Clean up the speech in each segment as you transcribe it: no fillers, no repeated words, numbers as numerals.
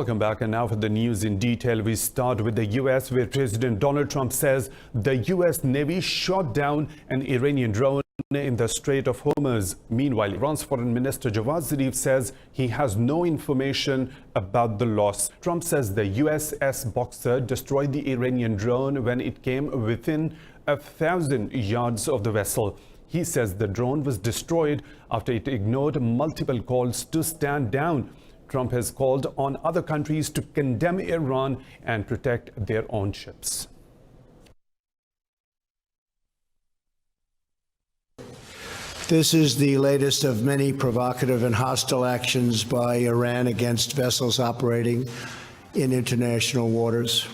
Welcome back. And now for the news in detail. We start with the U.S., where President Donald Trump says the U.S. Navy shot down an Iranian drone in the Strait of Hormuz. Meanwhile, Iran's Foreign Minister Javad Zarif says he has no information about the loss. Trump says the USS Boxer destroyed the Iranian drone when it came within 1,000 yards of the vessel. He says the drone was destroyed after it ignored multiple calls to stand down. Trump has called on other countries to condemn Iran and protect their own ships. This is the latest of many provocative and hostile actions by Iran against vessels operating in international waters.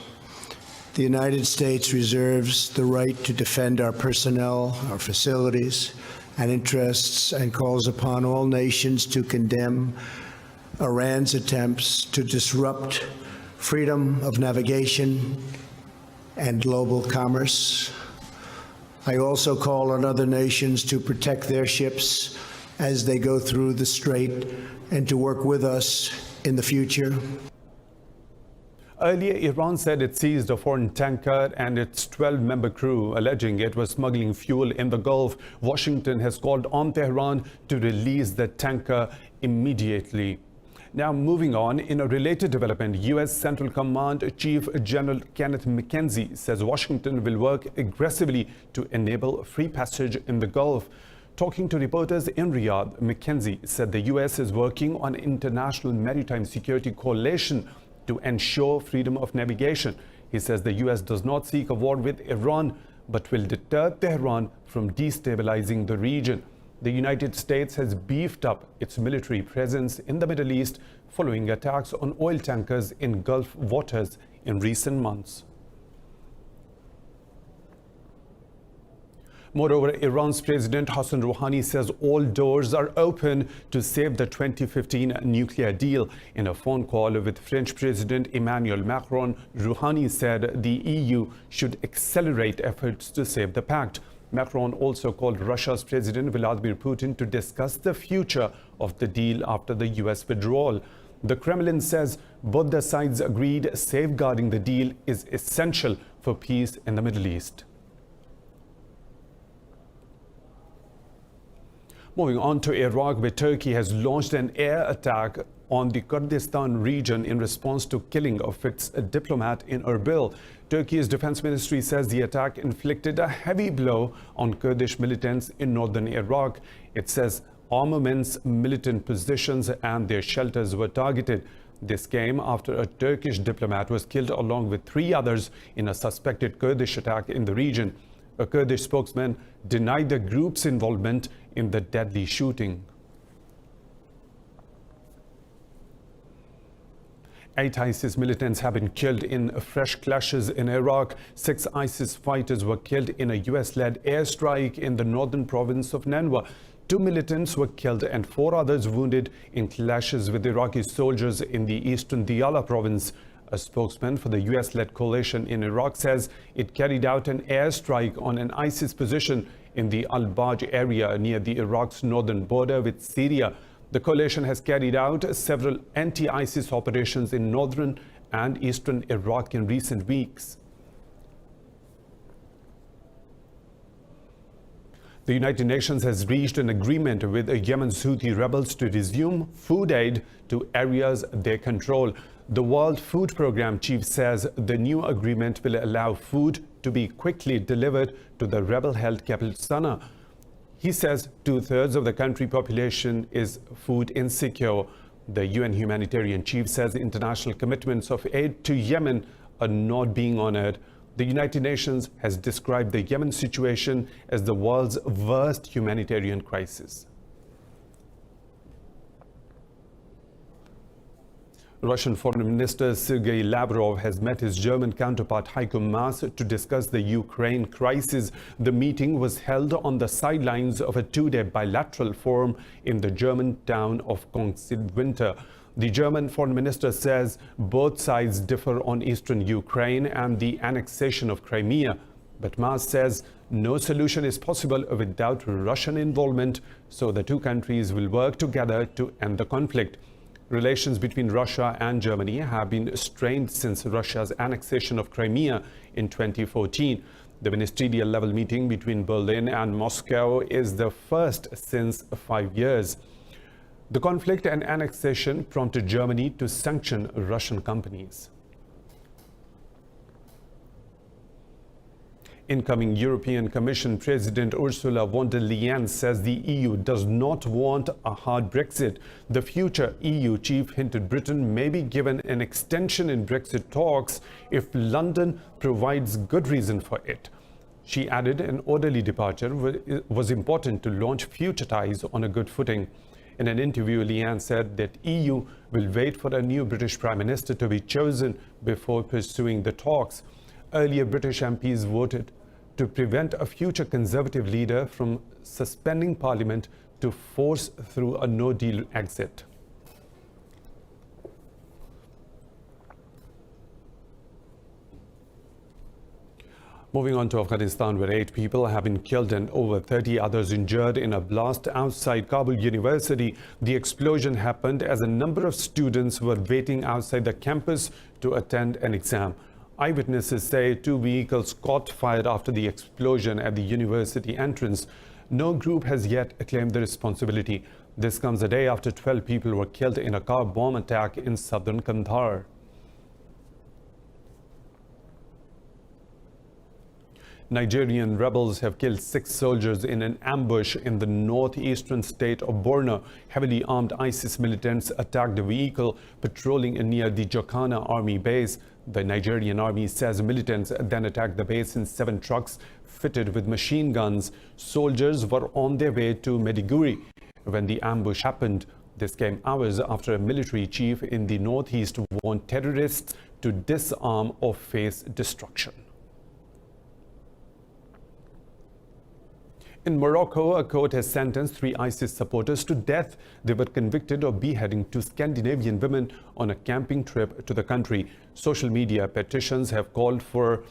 The United States reserves the right to defend our personnel, our facilities, and interests, and calls upon all nations to condemn Iran's attempts to disrupt freedom of navigation and global commerce. I also call on other nations to protect their ships as they go through the strait and to work with us in the future. Earlier, Iran said it seized a foreign tanker and its 12-member crew, alleging it was smuggling fuel in the Gulf. Washington has called on Tehran to release the tanker immediately. Now, moving on, in a related development, U.S. Central Command Chief General Kenneth McKenzie says Washington will work aggressively to enable free passage in the Gulf. Talking to reporters in Riyadh, McKenzie said the U.S. is working on an international maritime security coalition to ensure freedom of navigation. He says the U.S. does not seek a war with Iran, but will deter Tehran from destabilizing the region. The United States has beefed up its military presence in the Middle East following attacks on oil tankers in Gulf waters in recent months. Moreover, Iran's President Hassan Rouhani says all doors are open to save the 2015 nuclear deal. In a phone call with French President Emmanuel Macron, Rouhani said the EU should accelerate efforts to save the pact. Macron also called Russia's President Vladimir Putin to discuss the future of the deal after the U.S. withdrawal. The Kremlin says both the sides agreed safeguarding the deal is essential for peace in the Middle East. Moving on to Iraq, where Turkey has launched an air attack on the Kurdistan region in response to killing of its diplomat in Erbil. Turkey's defense ministry says the attack inflicted a heavy blow on Kurdish militants in northern Iraq. It says armaments, militant positions and their shelters were targeted. This came after a Turkish diplomat was killed along with 3 others in a suspected Kurdish attack in the region. A Kurdish spokesman denied the group's involvement in the deadly shooting. 8 ISIS militants have been killed in fresh clashes in Iraq. 6 ISIS fighters were killed in a US-led airstrike in the northern province of Nanwa. 2 militants were killed and 4 others wounded in clashes with Iraqi soldiers in the eastern Diyala province. A spokesman for the US-led coalition in Iraq says it carried out an airstrike on an ISIS position in the Al-Baj area near the Iraq's northern border with Syria. The coalition has carried out several anti-ISIS operations in northern and eastern Iraq in recent weeks. The United Nations has reached an agreement with Yemen's Houthi rebels to resume food aid to areas they control. The World Food Programme chief says the new agreement will allow food to be quickly delivered to the rebel-held capital Sana'a. He says 2/3 of the country population is food insecure. The UN humanitarian chief says international commitments of aid to Yemen are not being honored. The United Nations has described the Yemen situation as the world's worst humanitarian crisis. Russian Foreign Minister Sergei Lavrov has met his German counterpart Heiko Maas to discuss the Ukraine crisis. The meeting was held on the sidelines of a 2-day bilateral forum in the German town of Kongsvinger. The German Foreign Minister says both sides differ on eastern Ukraine and the annexation of Crimea. But Maas says no solution is possible without Russian involvement, so the 2 countries will work together to end the conflict. Relations between Russia and Germany have been strained since Russia's annexation of Crimea in 2014. The ministerial level meeting between Berlin and Moscow is the first since 5 years. The conflict and annexation prompted Germany to sanction Russian companies. Incoming European Commission President Ursula von der Leyen says the EU does not want a hard Brexit. The future EU chief hinted Britain may be given an extension in Brexit talks if London provides good reason for it. She added an orderly departure was important to launch future ties on a good footing. In an interview, Leyen said that EU will wait for a new British Prime Minister to be chosen before pursuing the talks. Earlier, British MPs voted to prevent a future Conservative leader from suspending Parliament to force through a no-deal exit. Moving on to Afghanistan, where 8 people have been killed and over 30 others injured in a blast outside Kabul University. The explosion happened as a number of students were waiting outside the campus to attend an exam. Eyewitnesses say 2 vehicles caught fire after the explosion at the university entrance. No group has yet claimed the responsibility. This comes a day after 12 people were killed in a car bomb attack in southern Kandahar. Nigerian rebels have killed 6 soldiers in an ambush in the northeastern state of Borno. Heavily armed ISIS militants attacked a vehicle patrolling near the Jokana army base. The Nigerian army says militants then attacked the base in 7 trucks fitted with machine guns. Soldiers were on their way to Maiduguri when the ambush happened. This came hours after a military chief in the northeast warned terrorists to disarm or face destruction. In Morocco, a court has sentenced 3 ISIS supporters to death. They were convicted of beheading 2 Scandinavian women on a camping trip to the country. Social media petitions have called for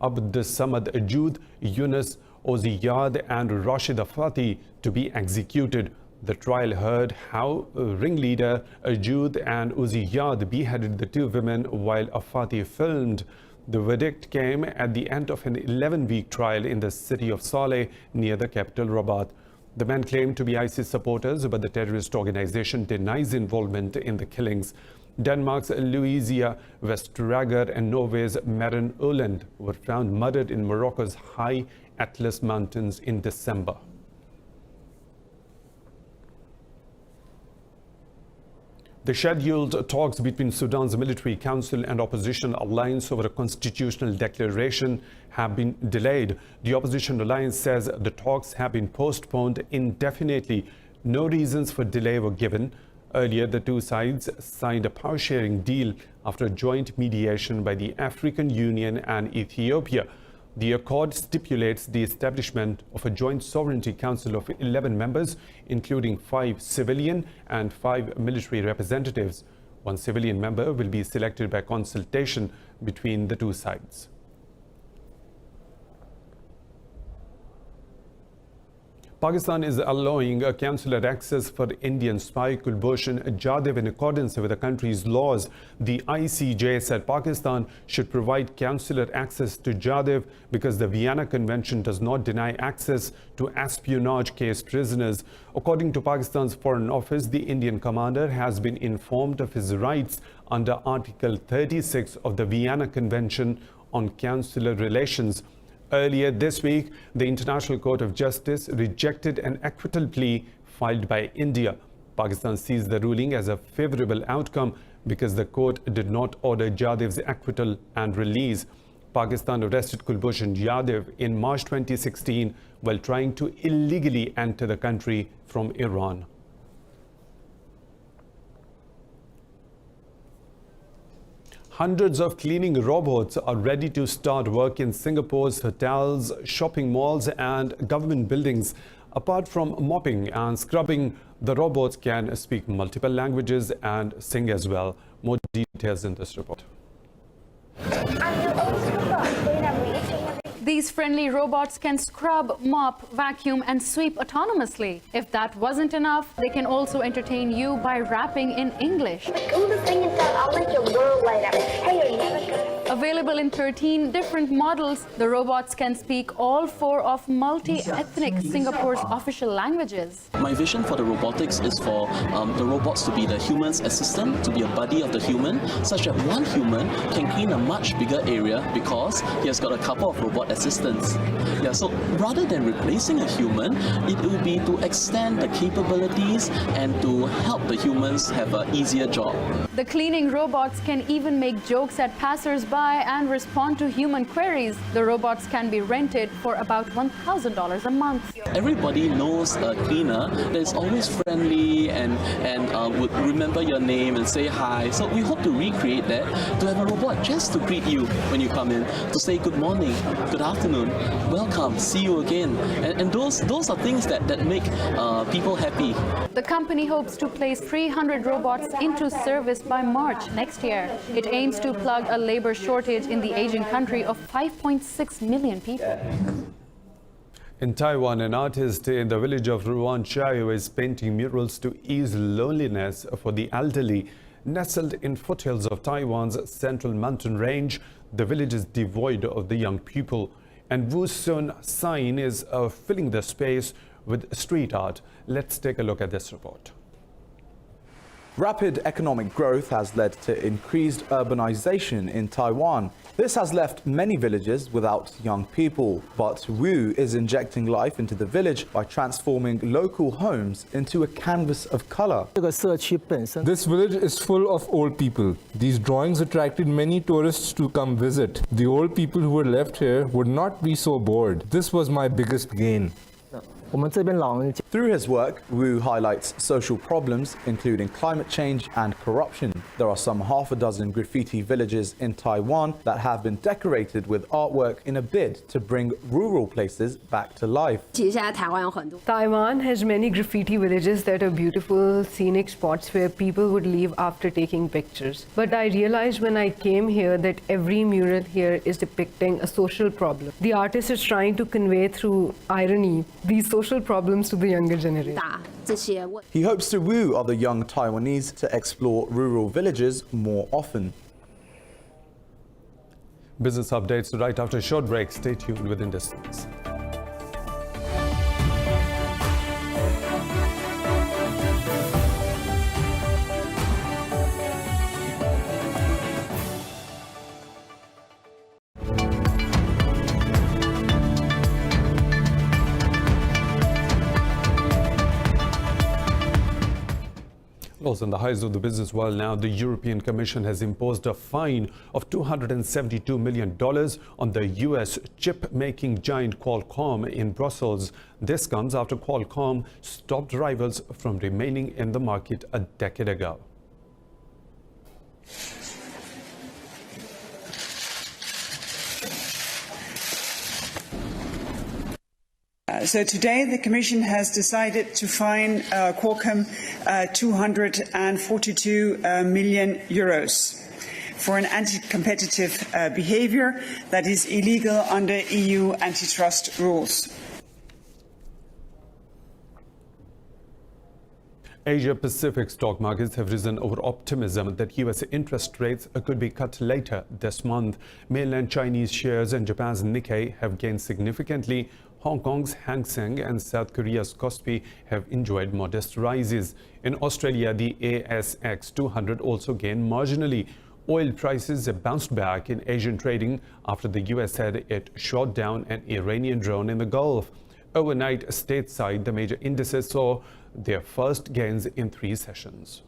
Abdussamad Ajoud, Yunus Oziyad and Rashida Fatih to be executed. The trial heard how ringleader Ajoud and Oziyad beheaded the 2 women while Fatih filmed. The verdict came at the end of an 11-week trial in the city of Saleh near the capital Rabat. The men claimed to be ISIS supporters, but the terrorist organization denies involvement in the killings. Denmark's Louisia Vestager and Norway's Maren Øland were found murdered in Morocco's high Atlas Mountains in December. The scheduled talks between Sudan's military council and opposition alliance over a constitutional declaration have been delayed. The opposition alliance says the talks have been postponed indefinitely. No reasons for delay were given. Earlier, the 2 sides signed a power-sharing deal after a joint mediation by the African Union and Ethiopia. The accord stipulates the establishment of a joint sovereignty council of 11 members, including 5 civilian and 5 military representatives. 1 civilian member will be selected by consultation between the 2 sides. Pakistan is allowing consular access for Indian spy Kulbhushan Jadhav in accordance with the country's laws. The ICJ said Pakistan should provide consular access to Jadhav because the Vienna Convention does not deny access to espionage case prisoners. According to Pakistan's Foreign Office, the Indian commander has been informed of his rights under Article 36 of the Vienna Convention on Consular Relations. Earlier this week, the International Court of Justice rejected an acquittal plea filed by India. Pakistan sees the ruling as a favorable outcome because the court did not order Jadhav's acquittal and release. Pakistan arrested Kulbhushan Jadhav in March 2016 while trying to illegally enter the country from Iran. Hundreds of cleaning robots are ready to start work in Singapore's hotels, shopping malls and government buildings. Apart from mopping and scrubbing, the robots can speak multiple languages and sing as well. More details in this report. These friendly robots can scrub, mop, vacuum, and sweep autonomously. If that wasn't enough, they can also entertain you by rapping in English. All the thing is done. I'll make your world light up. Hey, you're never good. Available in 13 different models, the robots can speak all 4 of multi-ethnic Singapore's official languages. My vision for the robotics is for the robots to be the human's assistant, to be a buddy of the human, such that one human can clean a much bigger area because he has got a couple of robot assistants. Yeah, so rather than replacing a human, it will be to extend the capabilities and to help the humans have an easier job. The cleaning robots can even make jokes at passers-by and respond to human queries. The robots can be rented for about $1,000 a month. Everybody knows a cleaner that is always friendly and would remember your name and say hi. So we hope to recreate that, to have a robot just to greet you when you come in, to say good morning, good afternoon, welcome, see you again. And those are things that make people happy. The company hopes to place 300 robots into service by March next year. It aims to plug a labor shortage in the Asian country of 5.6 million people. In Taiwan, an artist in the village of Ruan Chayo is painting murals to ease loneliness for the elderly. Nestled in foothills of Taiwan's central mountain range, the village is devoid of the young people. And Wu Sun Sign is filling the space with street art. Let's take a look at this report. Rapid economic growth has led to increased urbanization in Taiwan. This has left many villages without young people, but Wu is injecting life into the village by transforming local homes into a canvas of color. This village is full of old people. These drawings attracted many tourists to come visit. The old people who were left here would not be so bored. This was my biggest gain. Through his work, Wu highlights social problems, including climate change and corruption. There are some half a dozen graffiti villages in Taiwan that have been decorated with artwork in a bid to bring rural places back to life. Taiwan has many graffiti villages that are beautiful, scenic spots where people would leave after taking pictures. But I realized when I came here that every mural here is depicting a social problem. The artist is trying to convey through irony these social problems to the younger generation. He hopes to woo other young Taiwanese to explore rural villages more often. Business updates right after a short break. Stay tuned with Indus. Also, in the highs of the business world now, the European Commission has imposed a fine of $272 million on the US chip-making giant Qualcomm in Brussels. This comes after Qualcomm stopped rivals from remaining in the market a decade ago. So today the Commission has decided to fine Qualcomm 242 million euros for an anti-competitive behavior that is illegal under EU antitrust rules. Asia-Pacific stock markets have risen over optimism that US interest rates could be cut later this month. Mainland Chinese shares and Japan's Nikkei have gained significantly. Hong Kong's Hang Seng and South Korea's Kospi have enjoyed modest rises. In Australia, the ASX 200 also gained marginally. Oil prices have bounced back in Asian trading after the US said it shot down an Iranian drone in the Gulf. Overnight, stateside, the major indices saw their first gains in 3 sessions.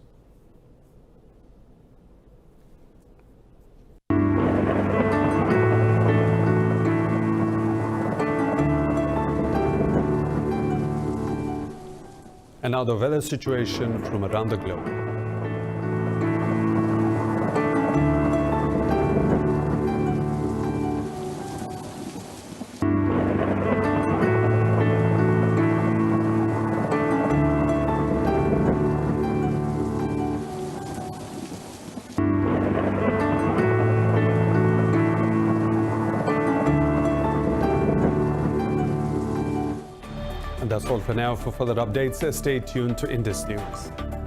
And now the weather situation from around the globe. all for now. For further updates, stay tuned to Indus News.